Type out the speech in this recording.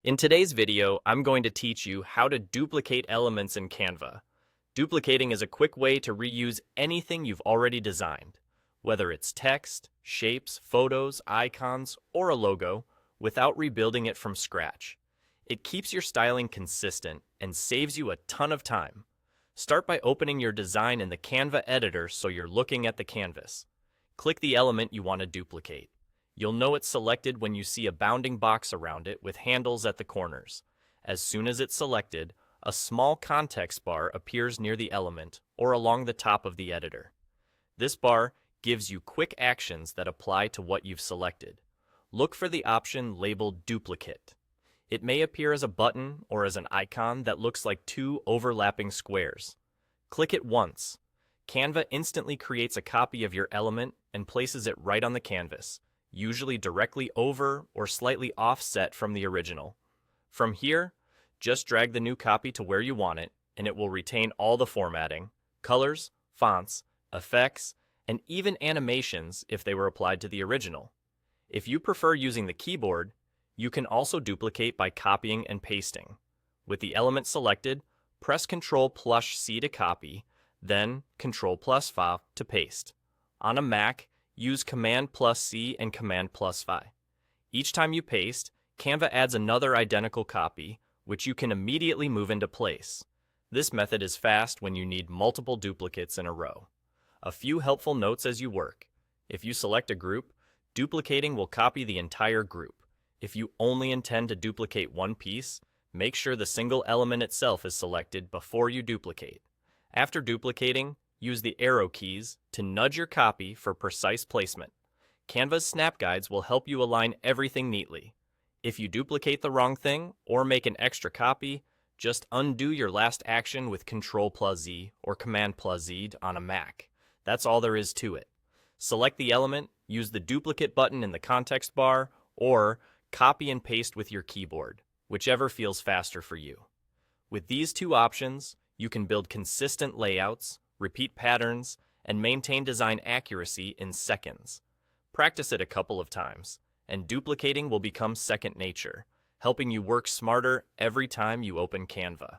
In today's video, I'm going to teach you how to duplicate elements in Canva. Duplicating is a quick way to reuse anything you've already designed, whether it's text, shapes, photos, icons, or a logo, without rebuilding it from scratch. It keeps your styling consistent and saves you a ton of time. Start by opening your design in the Canva editor so you're looking at the canvas. Click the element you want to duplicate. You'll know it's selected when you see a bounding box around it with handles at the corners. As soon as it's selected, a small context bar appears near the element or along the top of the editor. This bar gives you quick actions that apply to what you've selected. Look for the option labeled Duplicate. It may appear as a button or as an icon that looks like two overlapping squares. Click it once. Canva instantly creates a copy of your element and places it right on the canvas, usually directly over or slightly offset from the original. From here, just drag the new copy to where you want it, and it will retain all the formatting, colors, fonts, effects, and even animations if they were applied to the original. If you prefer using the keyboard, you can also duplicate by copying and pasting. With the element selected, press Ctrl+C to copy, then Ctrl+F to paste. On a Mac, use Command+C and Command+V. Each time you paste, Canva adds another identical copy, which you can immediately move into place. This method is fast when you need multiple duplicates in a row. A few helpful notes as you work. If you select a group, duplicating will copy the entire group. If you only intend to duplicate one piece, make sure the single element itself is selected before you duplicate. After duplicating, use the arrow keys to nudge your copy for precise placement. Canva's snap guides will help you align everything neatly. If you duplicate the wrong thing or make an extra copy, just undo your last action with Ctrl+Z or Command+Z on a Mac. That's all there is to it. Select the element, use the duplicate button in the context bar, or copy and paste with your keyboard, whichever feels faster for you. With these two options, you can build consistent layouts, repeat patterns, and maintain design accuracy in seconds. Practice it a couple of times, and duplicating will become second nature, helping you work smarter every time you open Canva.